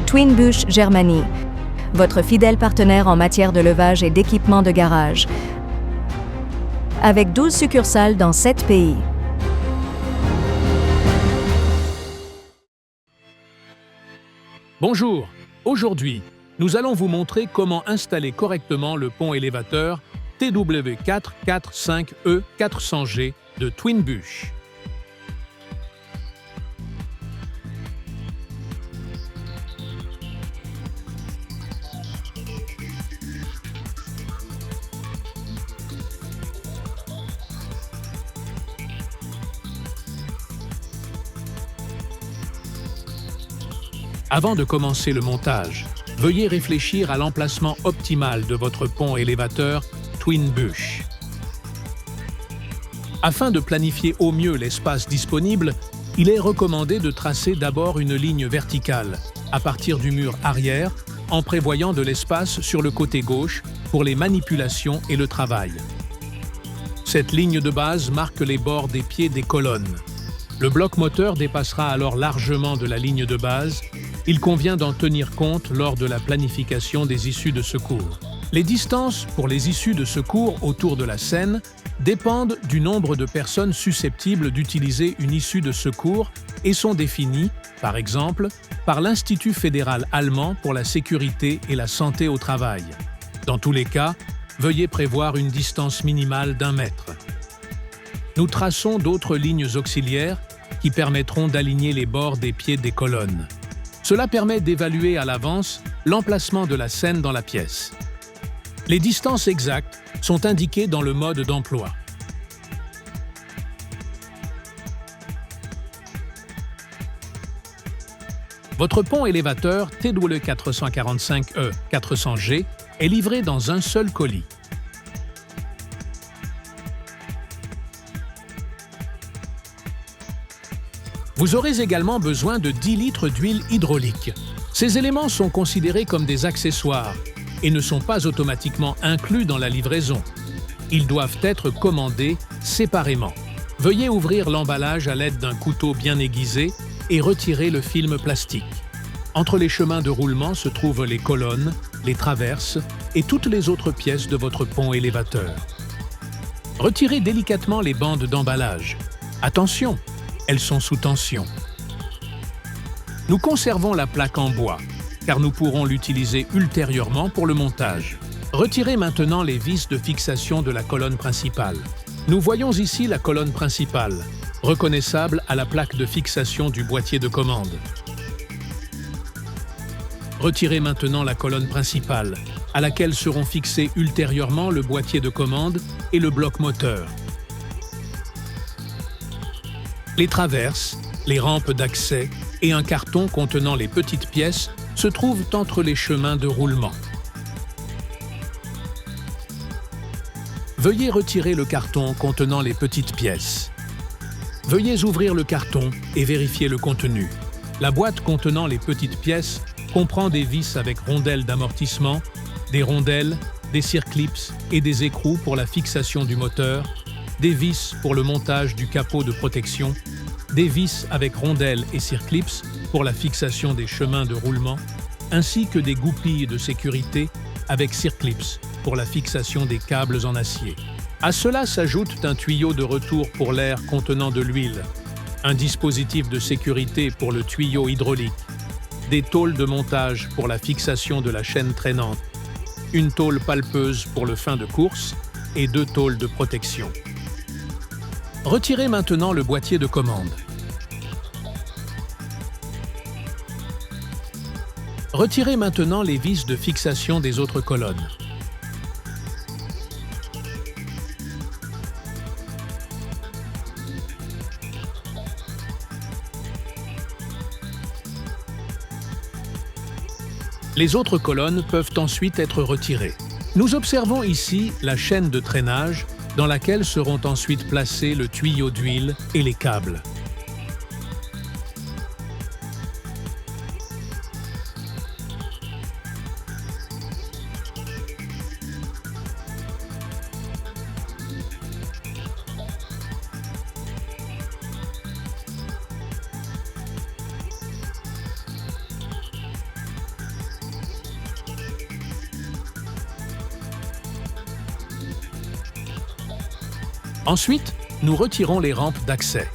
Twinbush Germany, votre fidèle partenaire en matière de levage et d'équipement de garage, avec 12 succursales dans 7 pays. Bonjour, aujourd'hui, nous allons vous montrer comment installer correctement le pont élévateur TW445E400G de Twinbush. Avant de commencer le montage, veuillez réfléchir à l'emplacement optimal de votre pont élévateur Twinbush. Afin de planifier au mieux l'espace disponible, il est recommandé de tracer d'abord une ligne verticale à partir du mur arrière en prévoyant de l'espace sur le côté gauche pour les manipulations et le travail. Cette ligne de base marque les bords des pieds des colonnes. Le bloc moteur dépassera alors largement de la ligne de base. Il convient d'en tenir compte lors de la planification des issues de secours. Les distances pour les issues de secours autour de la scène dépendent du nombre de personnes susceptibles d'utiliser une issue de secours et sont définies, par exemple, par l'Institut fédéral allemand pour la sécurité et la santé au travail. Dans tous les cas, veuillez prévoir une distance minimale d'1 mètre. Nous traçons d'autres lignes auxiliaires qui permettront d'aligner les bords des pieds des colonnes. Cela permet d'évaluer à l'avance l'emplacement de la scène dans la pièce. Les distances exactes sont indiquées dans le mode d'emploi. Votre pont élévateur TW445E400G est livré dans un seul colis. Vous aurez également besoin de 10 litres d'huile hydraulique. Ces éléments sont considérés comme des accessoires et ne sont pas automatiquement inclus dans la livraison. Ils doivent être commandés séparément. Veuillez ouvrir l'emballage à l'aide d'un couteau bien aiguisé et retirer le film plastique. Entre les chemins de roulement se trouvent les colonnes, les traverses et toutes les autres pièces de votre pont élévateur. Retirez délicatement les bandes d'emballage. Attention! Elles sont sous tension. Nous conservons la plaque en bois, car nous pourrons l'utiliser ultérieurement pour le montage. Retirez maintenant les vis de fixation de la colonne principale. Nous voyons ici la colonne principale, reconnaissable à la plaque de fixation du boîtier de commande. Retirez maintenant la colonne principale, à laquelle seront fixés ultérieurement le boîtier de commande et le bloc moteur. Les traverses, les rampes d'accès et un carton contenant les petites pièces se trouvent entre les chemins de roulement. Veuillez retirer le carton contenant les petites pièces. Veuillez ouvrir le carton et vérifier le contenu. La boîte contenant les petites pièces comprend des vis avec rondelles d'amortissement, des rondelles, des circlips et des écrous pour la fixation du moteur, des vis pour le montage du capot de protection, des vis avec rondelles et circlips pour la fixation des chemins de roulement, ainsi que des goupilles de sécurité avec circlips pour la fixation des câbles en acier. À cela s'ajoute un tuyau de retour pour l'air contenant de l'huile, un dispositif de sécurité pour le tuyau hydraulique, des tôles de montage pour la fixation de la chaîne traînante, une tôle palpeuse pour le fin de course et 2 tôles de protection. Retirez maintenant le boîtier de commande. Retirez maintenant les vis de fixation des autres colonnes. Les autres colonnes peuvent ensuite être retirées. Nous observons ici la chaîne de traînage dans laquelle seront ensuite placés le tuyau d'huile et les câbles. Ensuite, nous retirons les rampes d'accès.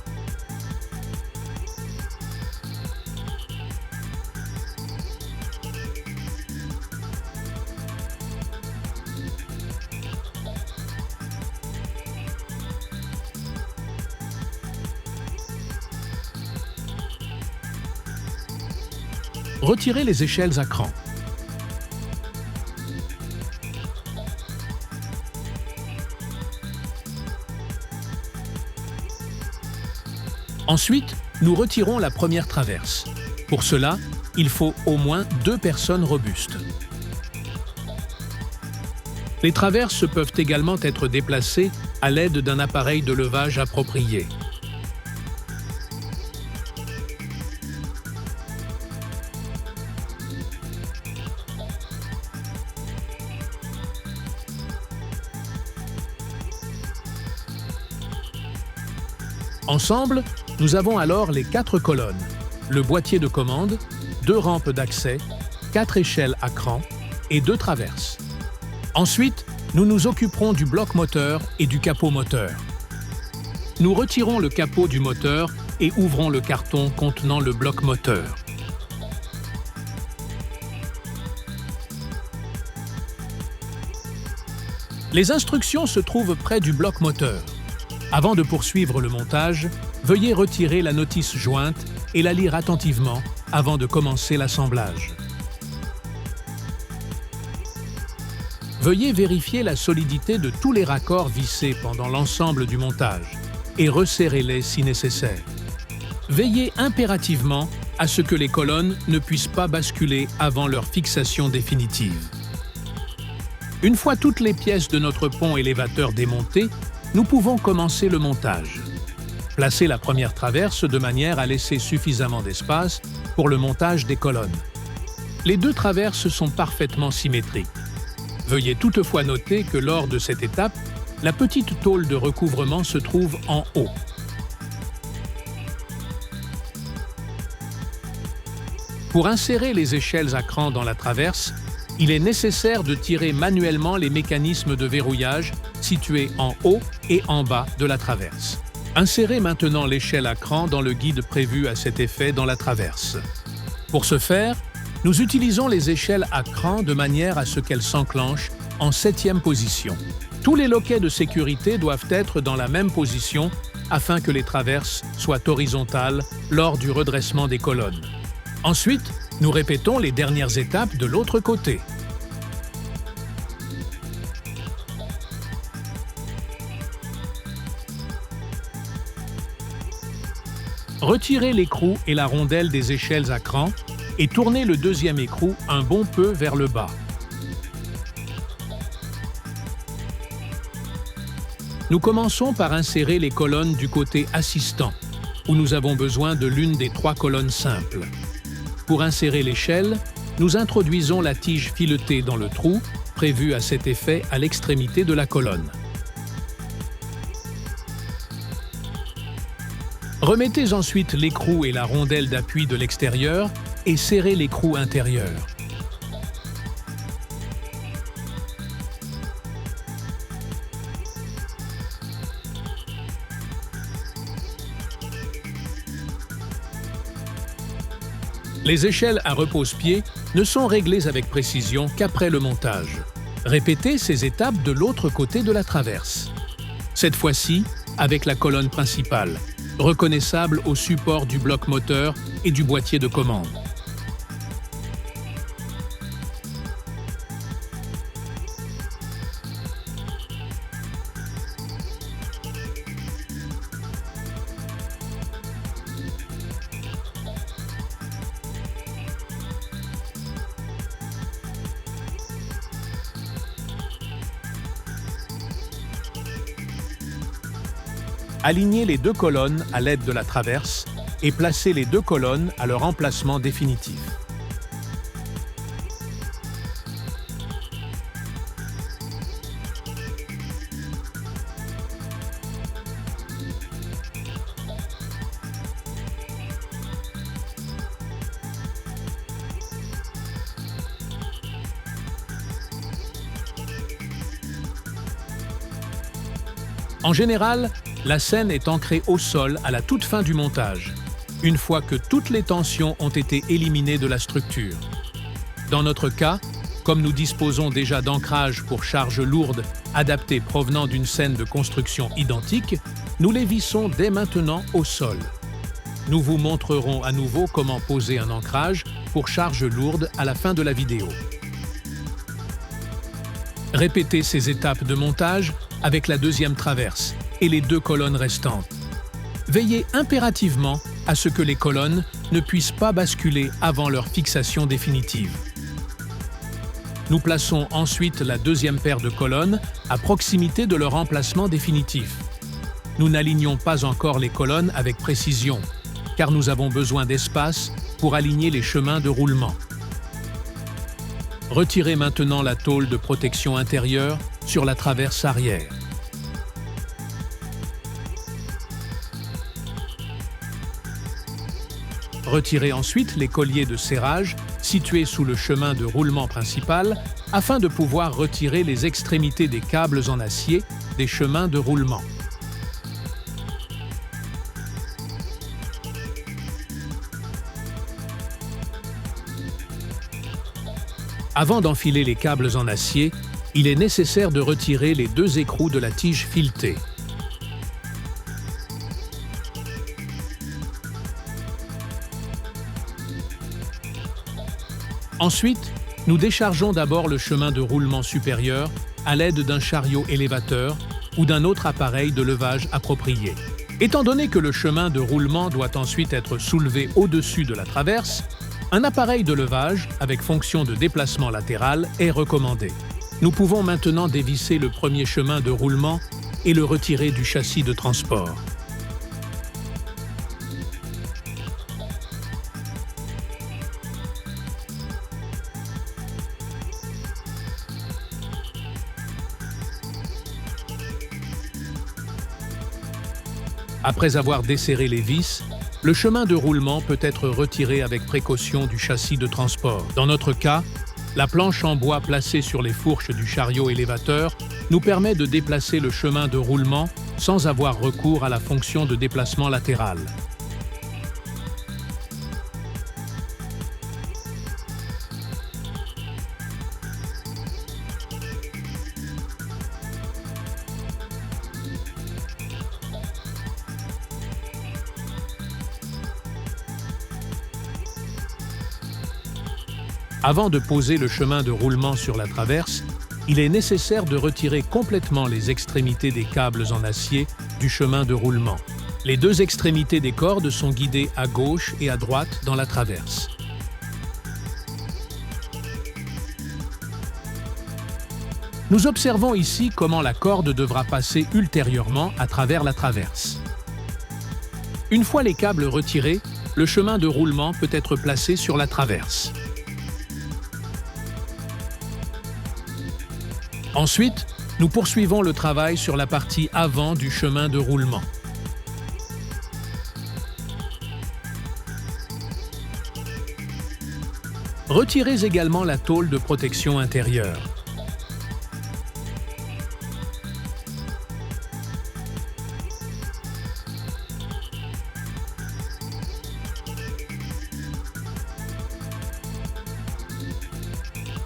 Retirez les échelles à cran. Ensuite, nous retirons la première traverse. Pour cela, il faut au moins 2 personnes robustes. Les traverses peuvent également être déplacées à l'aide d'un appareil de levage approprié. Ensemble, nous avons alors les 4 colonnes, le boîtier de commande, 2 rampes d'accès, 4 échelles à cran et 2 traverses. Ensuite, nous nous occuperons du bloc moteur et du capot moteur. Nous retirons le capot du moteur et ouvrons le carton contenant le bloc moteur. Les instructions se trouvent près du bloc moteur. Avant de poursuivre le montage, veuillez retirer la notice jointe et la lire attentivement avant de commencer l'assemblage. Veuillez vérifier la solidité de tous les raccords vissés pendant l'ensemble du montage et resserrez-les si nécessaire. Veillez impérativement à ce que les colonnes ne puissent pas basculer avant leur fixation définitive. Une fois toutes les pièces de notre pont élévateur démontées, nous pouvons commencer le montage. Placez la première traverse de manière à laisser suffisamment d'espace pour le montage des colonnes. Les 2 traverses sont parfaitement symétriques. Veuillez toutefois noter que lors de cette étape, la petite tôle de recouvrement se trouve en haut. Pour insérer les échelles à cran dans la traverse, il est nécessaire de tirer manuellement les mécanismes de verrouillage situés en haut et en bas de la traverse. Insérez maintenant l'échelle à cran dans le guide prévu à cet effet dans la traverse. Pour ce faire, nous utilisons les échelles à cran de manière à ce qu'elles s'enclenchent en 7e position. Tous les loquets de sécurité doivent être dans la même position afin que les traverses soient horizontales lors du redressement des colonnes. Ensuite, nous répétons les dernières étapes de l'autre côté. Retirez l'écrou et la rondelle des échelles à cran et tournez le 2e écrou un bon peu vers le bas. Nous commençons par insérer les colonnes du côté assistant, où nous avons besoin de l'une des 3 colonnes simples. Pour insérer l'échelle, nous introduisons la tige filetée dans le trou, prévu à cet effet à l'extrémité de la colonne. Remettez ensuite l'écrou et la rondelle d'appui de l'extérieur et serrez l'écrou intérieur. Les échelles à repose-pied ne sont réglées avec précision qu'après le montage. Répétez ces étapes de l'autre côté de la traverse. Cette fois-ci, avec la colonne principale, reconnaissable au support du bloc moteur et du boîtier de commande. Alignez les 2 colonnes à l'aide de la traverse et placez les 2 colonnes à leur emplacement définitif. En général, la scène est ancrée au sol à la toute fin du montage, une fois que toutes les tensions ont été éliminées de la structure. Dans notre cas, comme nous disposons déjà d'ancrage pour charges lourdes adaptées provenant d'une scène de construction identique, nous les vissons dès maintenant au sol. Nous vous montrerons à nouveau comment poser un ancrage pour charges lourdes à la fin de la vidéo. Répétez ces étapes de montage avec la deuxième traverse et les 2 colonnes restantes. Veillez impérativement à ce que les colonnes ne puissent pas basculer avant leur fixation définitive. Nous plaçons ensuite la deuxième paire de colonnes à proximité de leur emplacement définitif. Nous n'alignons pas encore les colonnes avec précision, car nous avons besoin d'espace pour aligner les chemins de roulement. Retirez maintenant la tôle de protection intérieure sur la traverse arrière. Retirez ensuite les colliers de serrage situés sous le chemin de roulement principal afin de pouvoir retirer les extrémités des câbles en acier des chemins de roulement. Avant d'enfiler les câbles en acier, il est nécessaire de retirer les 2 écrous de la tige filetée. Ensuite, nous déchargeons d'abord le chemin de roulement supérieur à l'aide d'un chariot élévateur ou d'un autre appareil de levage approprié. Étant donné que le chemin de roulement doit ensuite être soulevé au-dessus de la traverse, un appareil de levage avec fonction de déplacement latéral est recommandé. Nous pouvons maintenant dévisser le premier chemin de roulement et le retirer du châssis de transport. Après avoir desserré les vis, le chemin de roulement peut être retiré avec précaution du châssis de transport. Dans notre cas, la planche en bois placée sur les fourches du chariot élévateur nous permet de déplacer le chemin de roulement sans avoir recours à la fonction de déplacement latéral. Avant de poser le chemin de roulement sur la traverse, il est nécessaire de retirer complètement les extrémités des câbles en acier du chemin de roulement. Les 2 extrémités des cordes sont guidées à gauche et à droite dans la traverse. Nous observons ici comment la corde devra passer ultérieurement à travers la traverse. Une fois les câbles retirés, le chemin de roulement peut être placé sur la traverse. Ensuite, nous poursuivons le travail sur la partie avant du chemin de roulement. Retirez également la tôle de protection intérieure.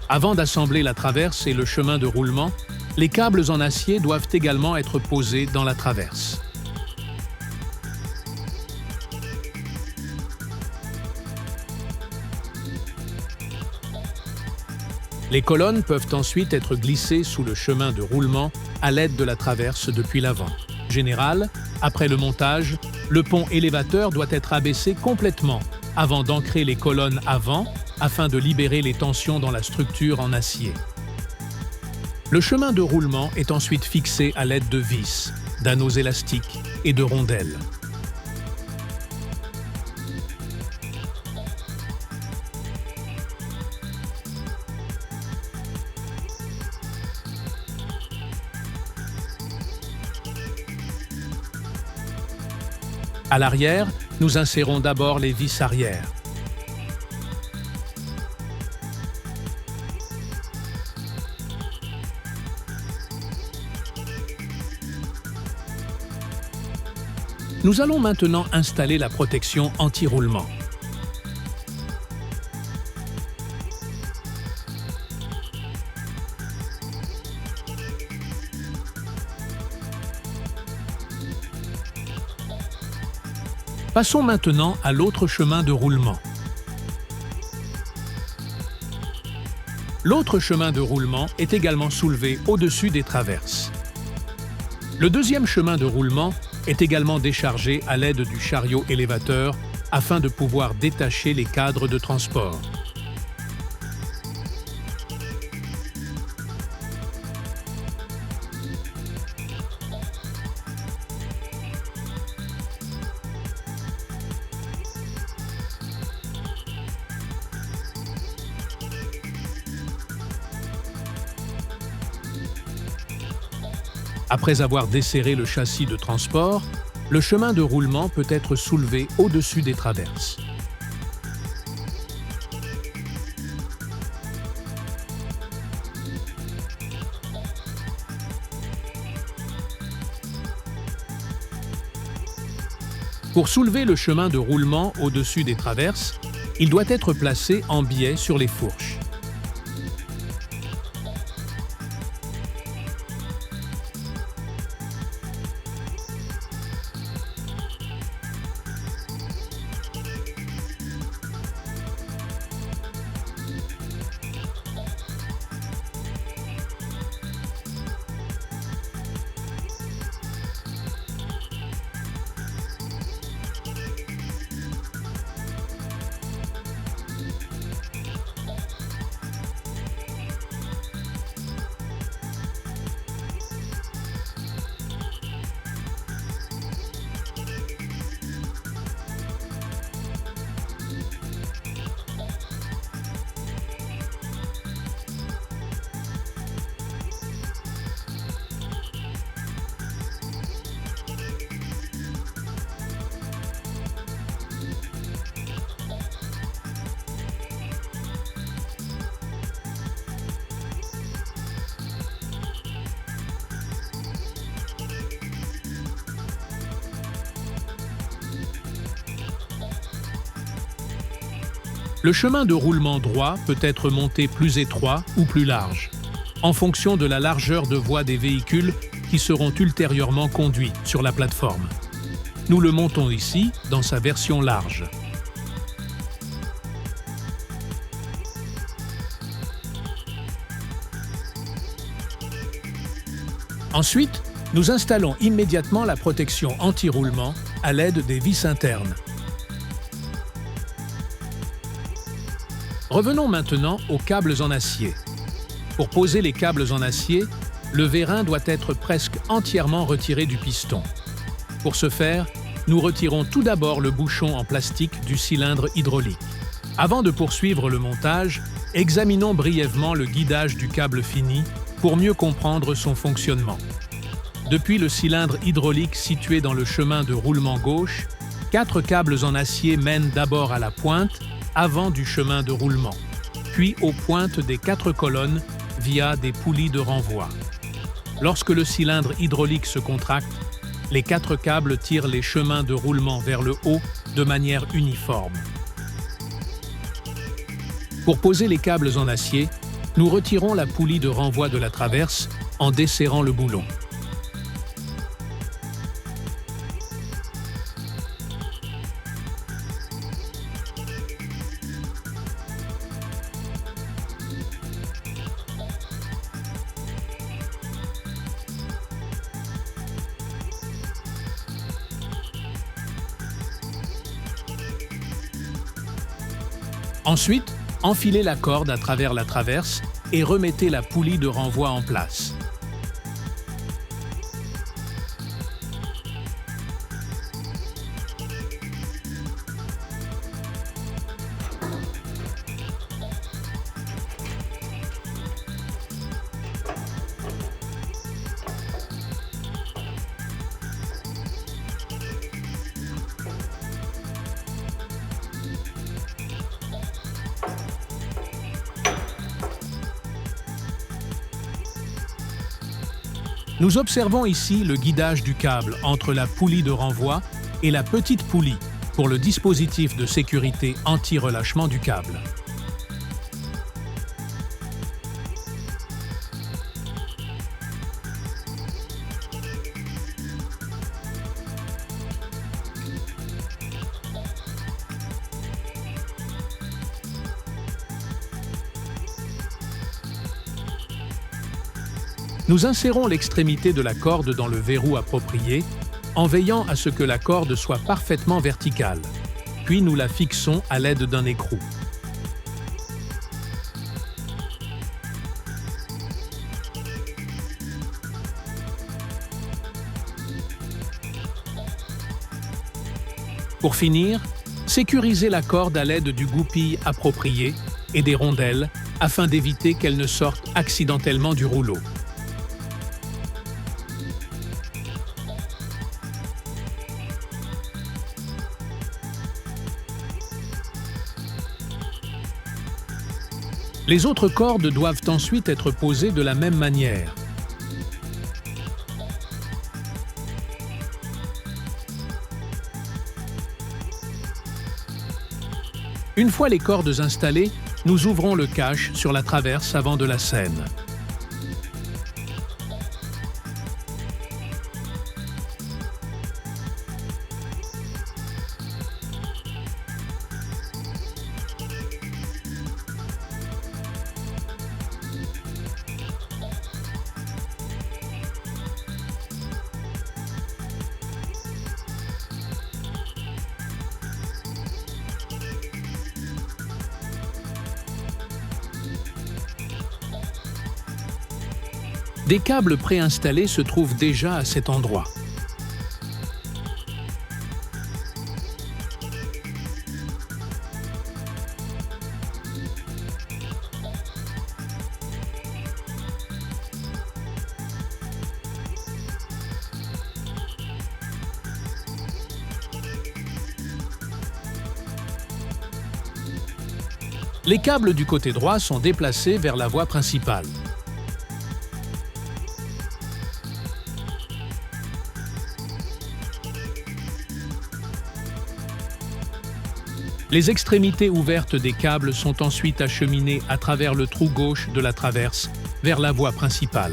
Avant d'assembler la traverse et le chemin de roulement, les câbles en acier doivent également être posés dans la traverse. Les colonnes peuvent ensuite être glissées sous le chemin de roulement à l'aide de la traverse depuis l'avant. En général, après le montage, le pont élévateur doit être abaissé complètement avant d'ancrer les colonnes avant afin de libérer les tensions dans la structure en acier. Le chemin de roulement est ensuite fixé à l'aide de vis, d'anneaux élastiques et de rondelles. À l'arrière, nous insérons d'abord les vis arrière. Nous allons maintenant installer la protection anti-roulement. Passons maintenant à l'autre chemin de roulement. L'autre chemin de roulement est également soulevé au-dessus des traverses. Le deuxième chemin de roulement est également déchargé à l'aide du chariot élévateur afin de pouvoir détacher les cadres de transport. Après avoir desserré le châssis de transport, le chemin de roulement peut être soulevé au-dessus des traverses. Pour soulever le chemin de roulement au-dessus des traverses, il doit être placé en biais sur les fourches. Le chemin de roulement droit peut être monté plus étroit ou plus large, en fonction de la largeur de voie des véhicules qui seront ultérieurement conduits sur la plateforme. Nous le montons ici dans sa version large. Ensuite, nous installons immédiatement la protection anti-roulement à l'aide des vis internes. Revenons maintenant aux câbles en acier. Pour poser les câbles en acier, le vérin doit être presque entièrement retiré du piston. Pour ce faire, nous retirons tout d'abord le bouchon en plastique du cylindre hydraulique. Avant de poursuivre le montage, examinons brièvement le guidage du câble fini pour mieux comprendre son fonctionnement. Depuis le cylindre hydraulique situé dans le chemin de roulement gauche, 4 câbles en acier mènent d'abord à la pointe, avant du chemin de roulement, puis aux pointes des 4 colonnes via des poulies de renvoi. Lorsque le cylindre hydraulique se contracte, les 4 câbles tirent les chemins de roulement vers le haut de manière uniforme. Pour poser les câbles en acier, nous retirons la poulie de renvoi de la traverse en desserrant le boulon. Ensuite, enfilez la corde à travers la traverse et remettez la poulie de renvoi en place. Nous observons ici le guidage du câble entre la poulie de renvoi et la petite poulie pour le dispositif de sécurité anti-relâchement du câble. Nous insérons l'extrémité de la corde dans le verrou approprié en veillant à ce que la corde soit parfaitement verticale, puis nous la fixons à l'aide d'un écrou. Pour finir, sécurisez la corde à l'aide du goupille approprié et des rondelles afin d'éviter qu'elle ne sorte accidentellement du rouleau. Les autres cordes doivent ensuite être posées de la même manière. Une fois les cordes installées, nous ouvrons le cache sur la traverse avant de la scène. Des câbles préinstallés se trouvent déjà à cet endroit. Les câbles du côté droit sont déplacés vers la voie principale. Les extrémités ouvertes des câbles sont ensuite acheminées à travers le trou gauche de la traverse vers la voie principale.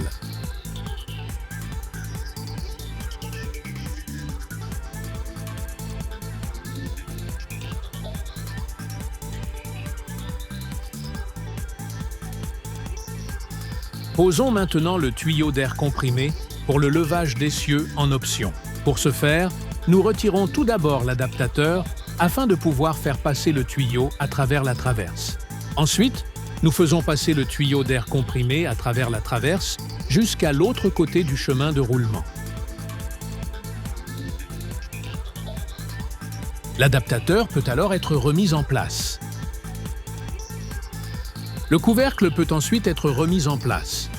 Posons maintenant le tuyau d'air comprimé pour le levage d'essieu en option. Pour ce faire, nous retirons tout d'abord l'adaptateur afin de pouvoir faire passer le tuyau à travers la traverse. Ensuite, nous faisons passer le tuyau d'air comprimé à travers la traverse jusqu'à l'autre côté du chemin de roulement. L'adaptateur peut alors être remis en place. Le couvercle peut ensuite être remis en place.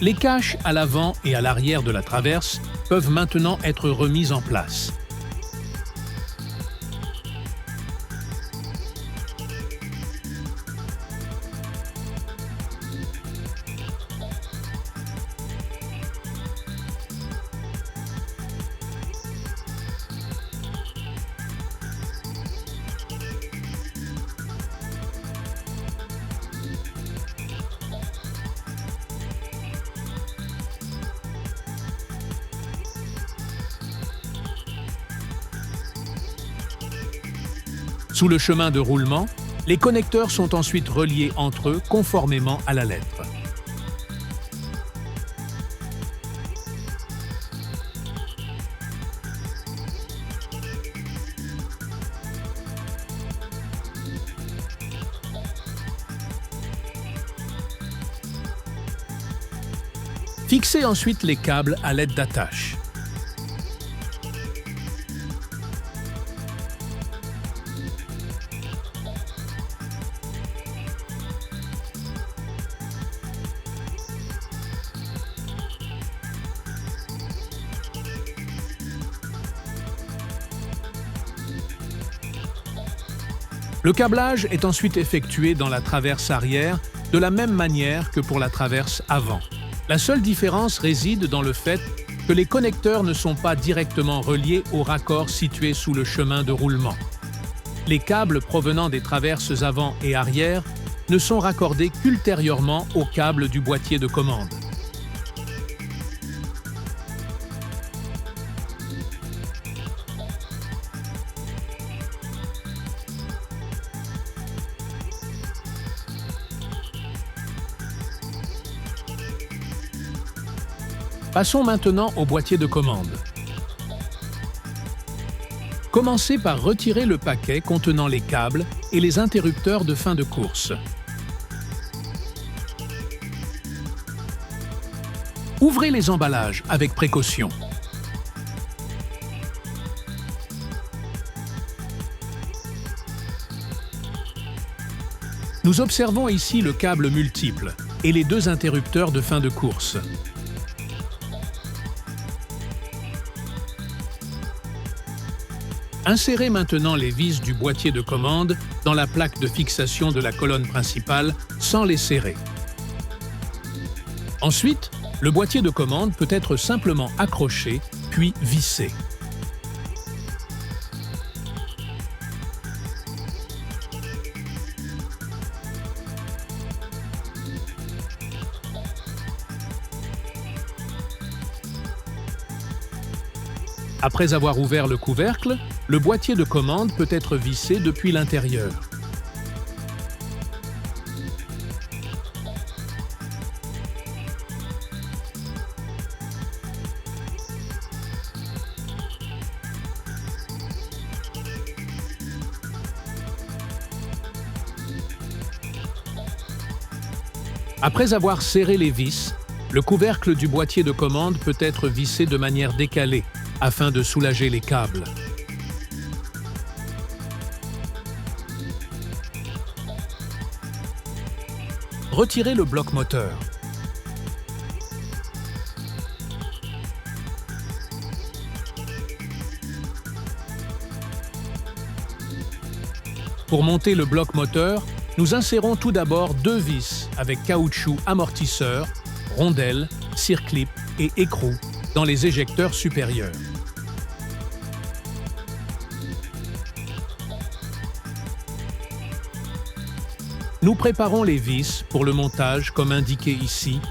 Les caches à l'avant et à l'arrière de la traverse peuvent maintenant être remises en place. Sous le chemin de roulement, les connecteurs sont ensuite reliés entre eux conformément à la lettre. Fixez ensuite les câbles à l'aide d'attaches. Le câblage est ensuite effectué dans la traverse arrière de la même manière que pour la traverse avant. La seule différence réside dans le fait que les connecteurs ne sont pas directement reliés au raccord situé sous le chemin de roulement. Les câbles provenant des traverses avant et arrière ne sont raccordés qu'ultérieurement aux câbles du boîtier de commande. Passons maintenant au boîtier de commande. Commencez par retirer le paquet contenant les câbles et les interrupteurs de fin de course. Ouvrez les emballages avec précaution. Nous observons ici le câble multiple et les deux interrupteurs de fin de course. Insérez maintenant les vis du boîtier de commande dans la plaque de fixation de la colonne principale sans les serrer. Ensuite, le boîtier de commande peut être simplement accroché puis vissé. Après avoir ouvert le couvercle, le boîtier de commande peut être vissé depuis l'intérieur. Après avoir serré les vis, le couvercle du boîtier de commande peut être vissé de manière décalée afin de soulager les câbles. Retirez le bloc moteur. Pour monter le bloc moteur, nous insérons tout d'abord deux vis avec caoutchouc amortisseur, rondelles, circlip et écrou dans les éjecteurs supérieurs. Nous préparons les vis pour le montage comme indiqué ici,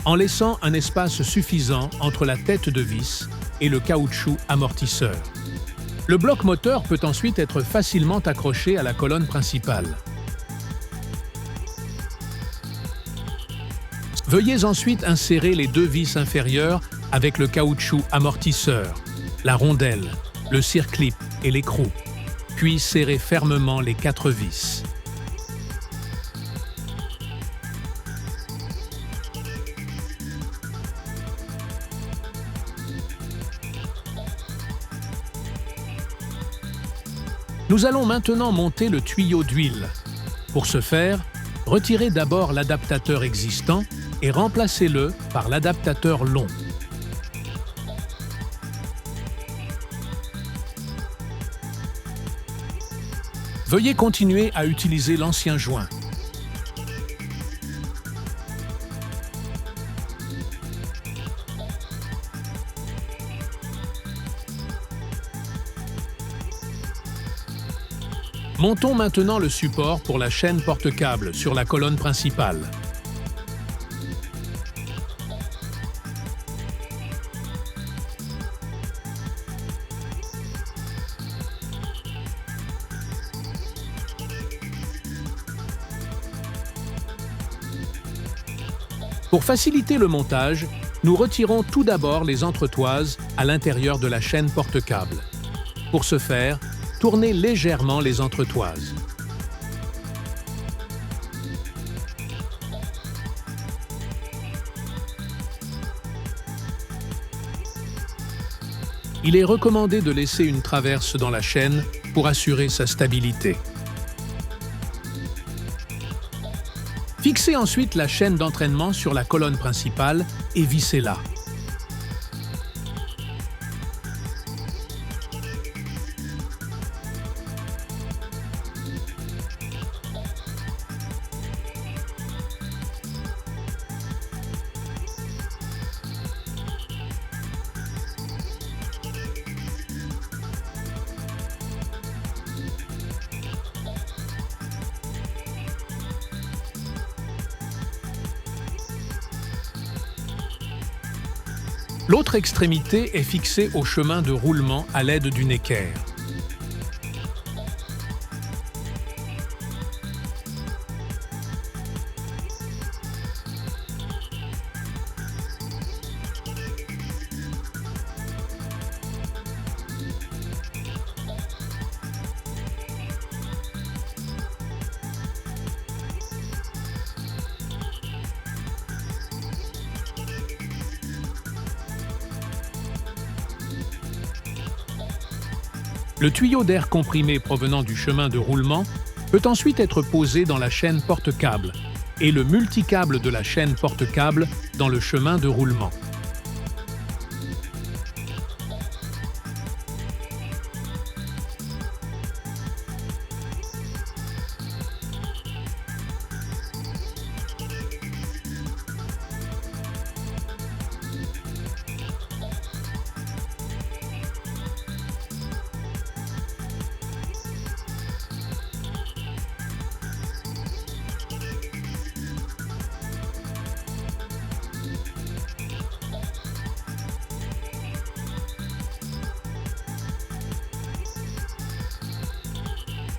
en laissant un espace suffisant entre la tête de vis et le caoutchouc amortisseur. Le bloc moteur peut ensuite être facilement accroché à la colonne principale. Veuillez ensuite insérer les deux vis inférieures avec le caoutchouc amortisseur, la rondelle, le circlip et l'écrou, puis serrez fermement les quatre vis. Nous allons maintenant monter le tuyau d'huile. Pour ce faire, retirez d'abord l'adaptateur existant et remplacez-le par l'adaptateur long. Veuillez continuer à utiliser l'ancien joint. Montons maintenant le support pour la chaîne porte-câble sur la colonne principale. Pour faciliter le montage, nous retirons tout d'abord les entretoises à l'intérieur de la chaîne porte-câble. Pour ce faire, tournez légèrement les entretoises. Il est recommandé de laisser une traverse dans la chaîne pour assurer sa stabilité. Fixez ensuite la chaîne d'entraînement sur la colonne principale et vissez-la. L'autre extrémité est fixée au chemin de roulement à l'aide d'une équerre. Le tuyau d'air comprimé provenant du chemin de roulement peut ensuite être posé dans la chaîne porte-câble et le multicâble de la chaîne porte-câble dans le chemin de roulement.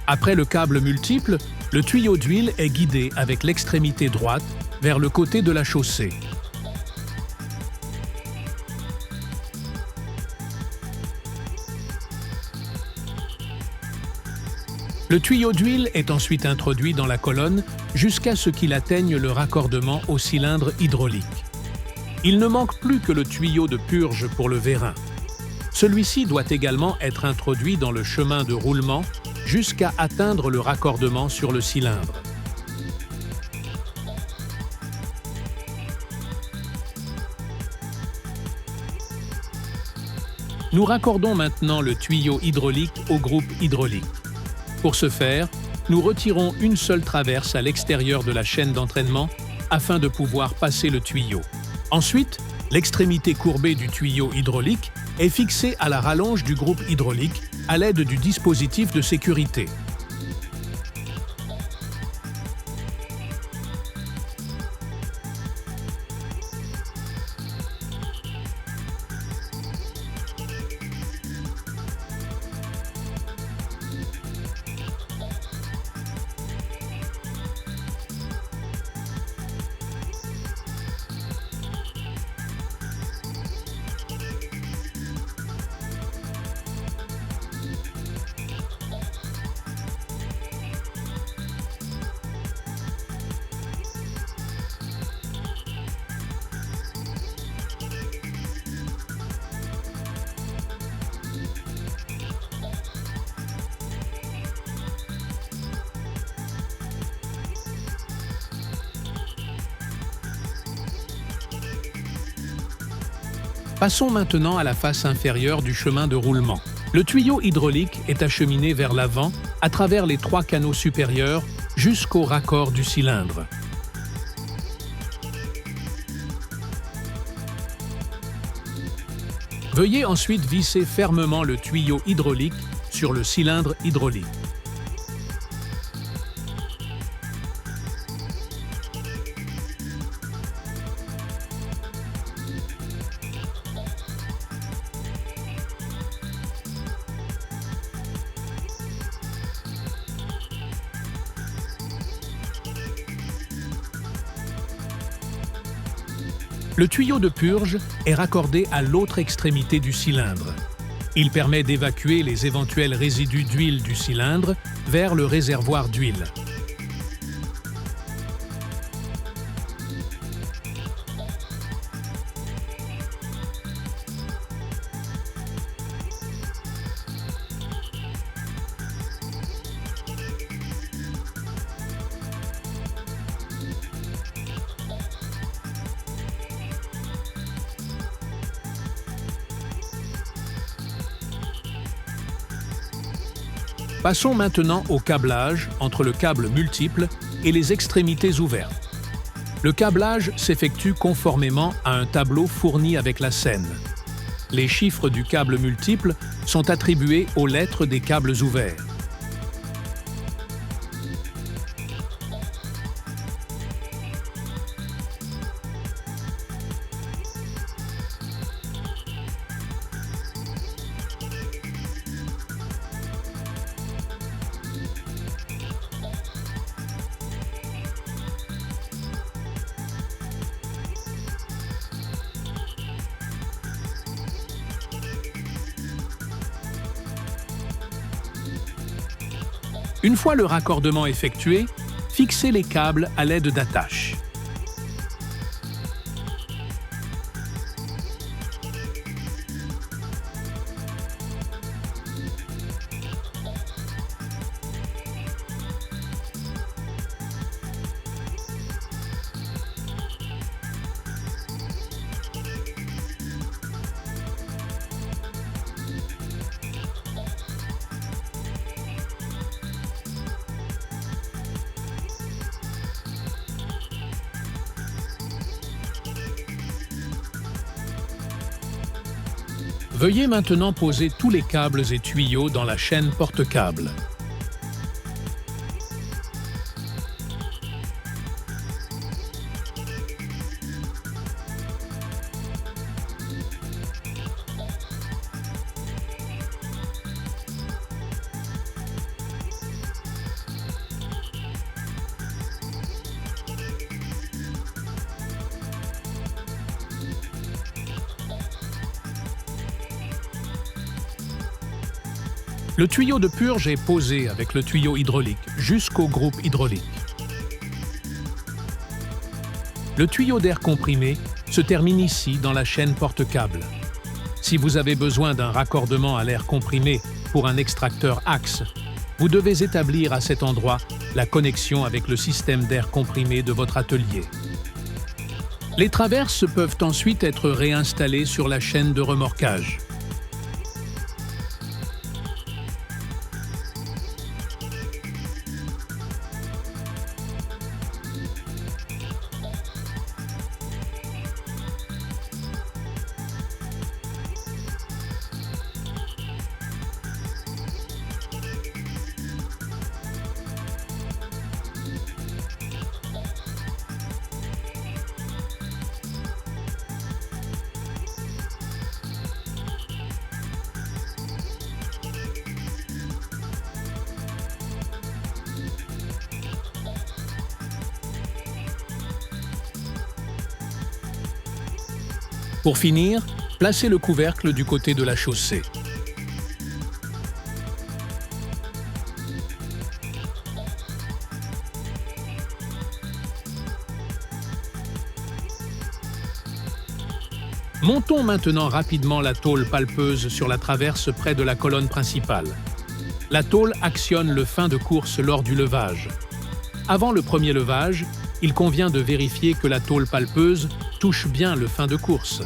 Après le câble multiple, le tuyau d'huile est guidé avec l'extrémité droite vers le côté de la chaussée. Le tuyau d'huile est ensuite introduit dans la colonne jusqu'à ce qu'il atteigne le raccordement au cylindre hydraulique. Il ne manque plus que le tuyau de purge pour le vérin. Celui-ci doit également être introduit dans le chemin de roulement jusqu'à atteindre le raccordement sur le cylindre. Nous raccordons maintenant le tuyau hydraulique au groupe hydraulique. Pour ce faire, nous retirons une seule traverse à l'extérieur de la chaîne d'entraînement afin de pouvoir passer le tuyau. Ensuite, l'extrémité courbée du tuyau hydraulique est fixée à la rallonge du groupe hydraulique à l'aide du dispositif de sécurité. Passons maintenant à la face inférieure du chemin de roulement. Le tuyau hydraulique est acheminé vers l'avant à travers les 3 canaux supérieurs jusqu'au raccord du cylindre. Veuillez ensuite visser fermement le tuyau hydraulique sur le cylindre hydraulique. Le tuyau de purge est raccordé à l'autre extrémité du cylindre. Il permet d'évacuer les éventuels résidus d'huile du cylindre vers le réservoir d'huile. Passons maintenant au câblage entre le câble multiple et les extrémités ouvertes. Le câblage s'effectue conformément à un tableau fourni avec la scène. Les chiffres du câble multiple sont attribués aux lettres des câbles ouverts. Une fois le raccordement effectué, fixez les câbles à l'aide d'attaches. Veuillez maintenant poser tous les câbles et tuyaux dans la chaîne porte-câbles. Le tuyau de purge est posé avec le tuyau hydraulique jusqu'au groupe hydraulique. Le tuyau d'air comprimé se termine ici dans la chaîne porte-câble. Si vous avez besoin d'un raccordement à l'air comprimé pour un extracteur axe, vous devez établir à cet endroit la connexion avec le système d'air comprimé de votre atelier. Les traverses peuvent ensuite être réinstallées sur la chaîne de remorquage. Pour finir, placez le couvercle du côté de la chaussée. Montons maintenant rapidement la tôle palpeuse sur la traverse près de la colonne principale. La tôle actionne le fin de course lors du levage. Avant le premier levage, il convient de vérifier que la tôle palpeuse touche bien le fin de course.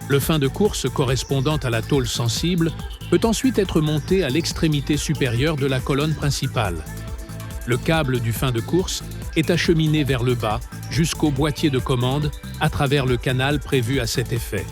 Le fin de course correspondant à la tôle sensible peut ensuite être monté à l'extrémité supérieure de la colonne principale. Le câble du fin de course est acheminé vers le bas jusqu'au boîtier de commande à travers le canal prévu à cet effet.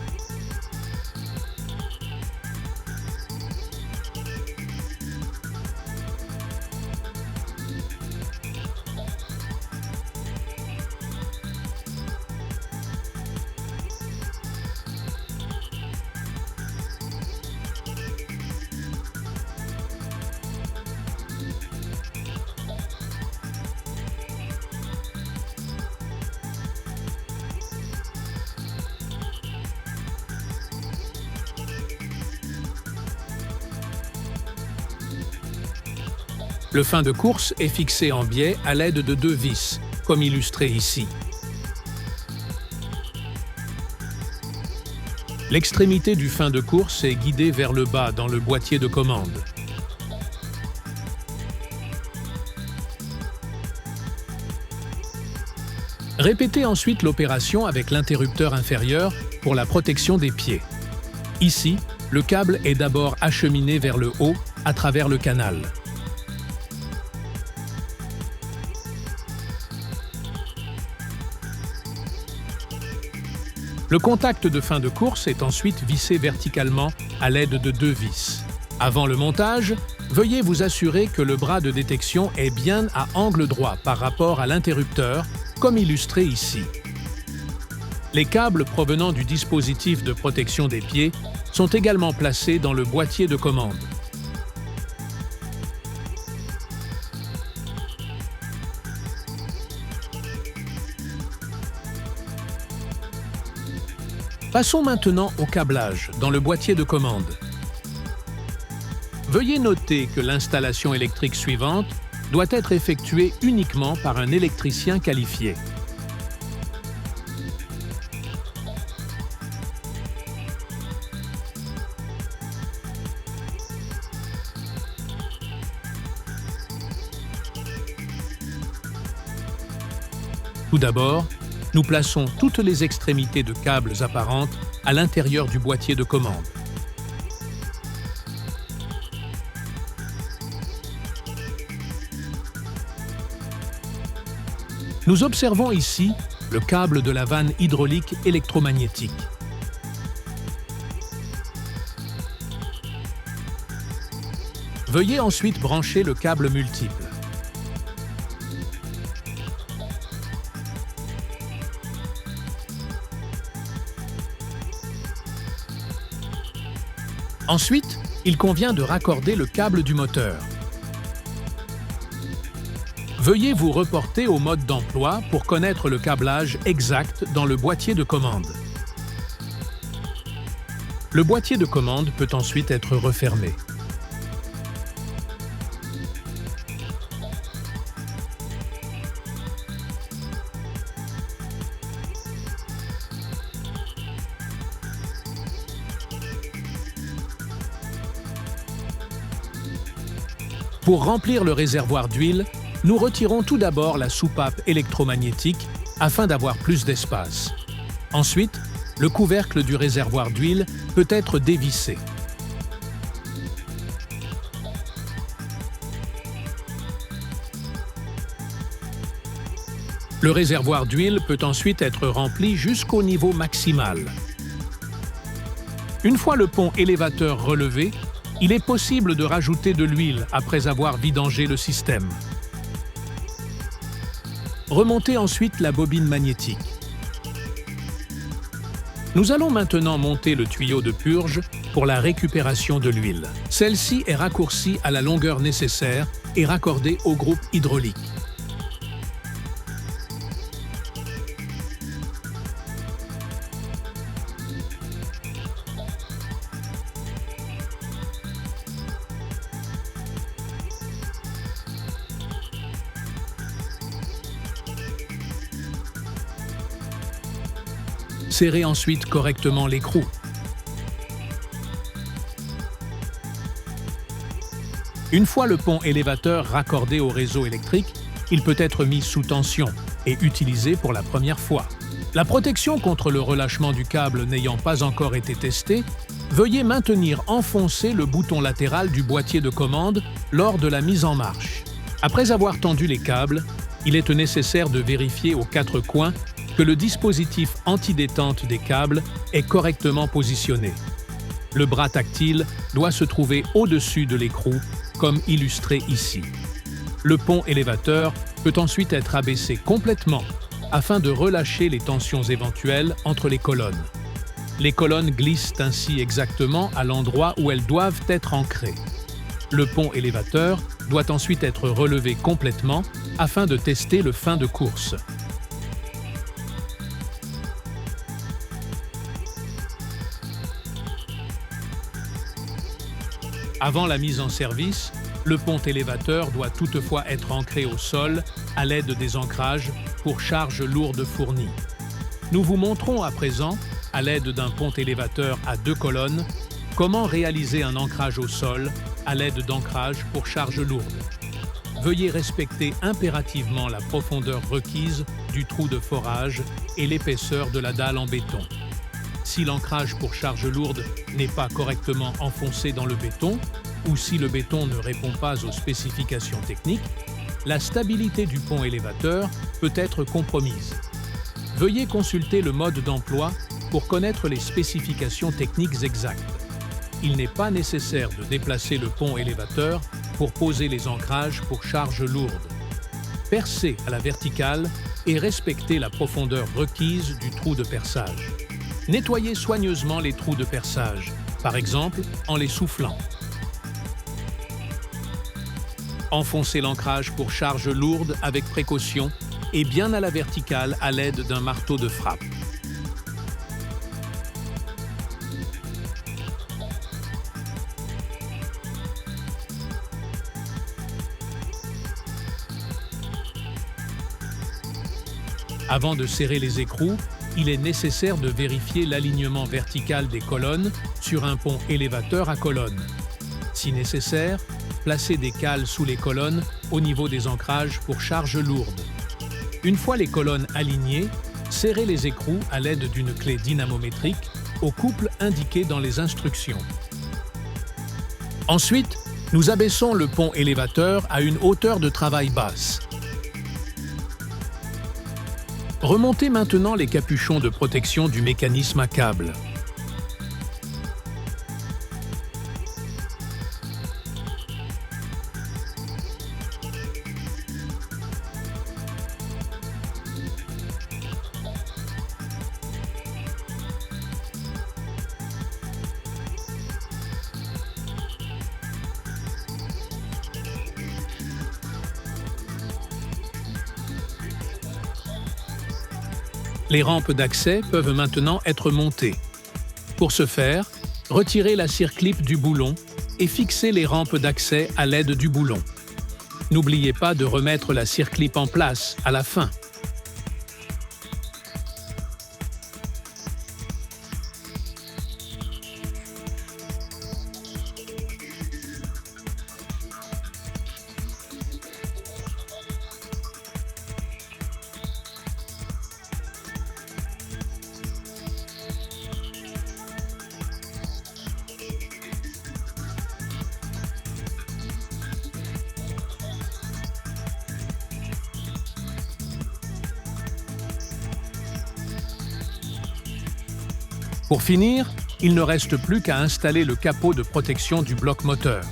Le fin de course est fixé en biais à l'aide de 2 vis, comme illustré ici. L'extrémité du fin de course est guidée vers le bas dans le boîtier de commande. Répétez ensuite l'opération avec l'interrupteur inférieur pour la protection des pieds. Ici, le câble est d'abord acheminé vers le haut à travers le canal. Le contact de fin de course est ensuite vissé verticalement à l'aide de 2 vis. Avant le montage, veuillez vous assurer que le bras de détection est bien à angle droit par rapport à l'interrupteur, comme illustré ici. Les câbles provenant du dispositif de protection des pieds sont également placés dans le boîtier de commande. Passons maintenant au câblage dans le boîtier de commande. Veuillez noter que l'installation électrique suivante doit être effectuée uniquement par un électricien qualifié. Tout d'abord, nous plaçons toutes les extrémités de câbles apparentes à l'intérieur du boîtier de commande. Nous observons ici le câble de la vanne hydraulique électromagnétique. Veuillez ensuite brancher le câble multiple. Ensuite, il convient de raccorder le câble du moteur. Veuillez vous reporter au mode d'emploi pour connaître le câblage exact dans le boîtier de commande. Le boîtier de commande peut ensuite être refermé. Pour remplir le réservoir d'huile, nous retirons tout d'abord la soupape électromagnétique afin d'avoir plus d'espace. Ensuite, le couvercle du réservoir d'huile peut être dévissé. Le réservoir d'huile peut ensuite être rempli jusqu'au niveau maximal. Une fois le pont élévateur relevé, il est possible de rajouter de l'huile après avoir vidangé le système. Remontez ensuite la bobine magnétique. Nous allons maintenant monter le tuyau de purge pour la récupération de l'huile. Celle-ci est raccourcie à la longueur nécessaire et raccordée au groupe hydraulique. Serrez ensuite correctement l'écrou. Une fois le pont élévateur raccordé au réseau électrique, il peut être mis sous tension et utilisé pour la première fois. La protection contre le relâchement du câble n'ayant pas encore été testée, veuillez maintenir enfoncé le bouton latéral du boîtier de commande lors de la mise en marche. Après avoir tendu les câbles, il est nécessaire de vérifier aux quatre coins que le dispositif antidétente des câbles est correctement positionné. Le bras tactile doit se trouver au-dessus de l'écrou, comme illustré ici. Le pont élévateur peut ensuite être abaissé complètement afin de relâcher les tensions éventuelles entre les colonnes. Les colonnes glissent ainsi exactement à l'endroit où elles doivent être ancrées. Le pont élévateur doit ensuite être relevé complètement afin de tester le fin de course. Avant la mise en service, le pont élévateur doit toutefois être ancré au sol à l'aide des ancrages pour charges lourdes fournies. Nous vous montrons à présent, à l'aide d'un pont élévateur à 2 colonnes, comment réaliser un ancrage au sol à l'aide d'ancrages pour charges lourdes. Veuillez respecter impérativement la profondeur requise du trou de forage et l'épaisseur de la dalle en béton. Si l'ancrage pour charge lourde n'est pas correctement enfoncé dans le béton, ou si le béton ne répond pas aux spécifications techniques, la stabilité du pont élévateur peut être compromise. Veuillez consulter le mode d'emploi pour connaître les spécifications techniques exactes. Il n'est pas nécessaire de déplacer le pont élévateur pour poser les ancrages pour charge lourde. Percer à la verticale et respectez la profondeur requise du trou de perçage. Nettoyez soigneusement les trous de perçage, par exemple en les soufflant. Enfoncez l'ancrage pour charge lourde avec précaution et bien à la verticale à l'aide d'un marteau de frappe. Avant de serrer les écrous, il est nécessaire de vérifier l'alignement vertical des colonnes sur un pont élévateur à colonnes. Si nécessaire, placez des cales sous les colonnes au niveau des ancrages pour charge lourde. Une fois les colonnes alignées, serrez les écrous à l'aide d'une clé dynamométrique au couple indiqué dans les instructions. Ensuite, nous abaissons le pont élévateur à une hauteur de travail basse. Remontez maintenant les capuchons de protection du mécanisme à câble. Les rampes d'accès peuvent maintenant être montées. Pour ce faire, retirez la cire-clip du boulon et fixez les rampes d'accès à l'aide du boulon. N'oubliez pas de remettre la cire-clip en place à la fin. Pour finir, il ne reste plus qu'à installer le capot de protection du bloc moteur.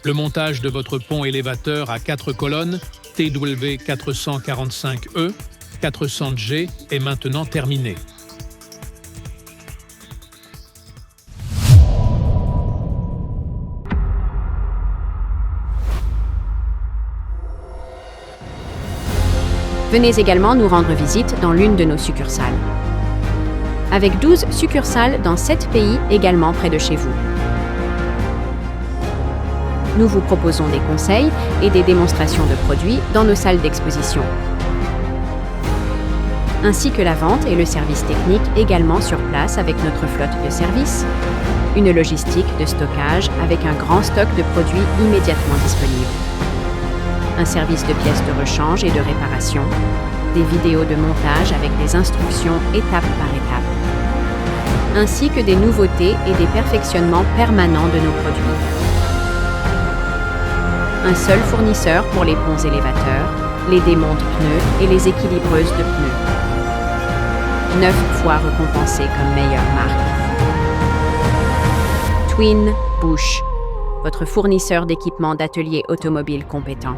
Le montage de votre pont élévateur à 4 colonnes TW445E 400G est maintenant terminé. Venez également nous rendre visite dans l'une de nos succursales. Avec 12 succursales dans 7 pays également près de chez vous. Nous vous proposons des conseils et des démonstrations de produits dans nos salles d'exposition, ainsi que la vente et le service technique également sur place avec notre flotte de services, une logistique de stockage avec un grand stock de produits immédiatement disponibles, un service de pièces de rechange et de réparation, des vidéos de montage avec des instructions étape par étape, ainsi que des nouveautés et des perfectionnements permanents de nos produits. Un seul fournisseur pour les ponts élévateurs, les démontes pneus et les équilibreuses de pneus. 9 fois récompensé comme meilleure marque. Twin Bush, votre fournisseur d'équipements d'atelier automobile compétent.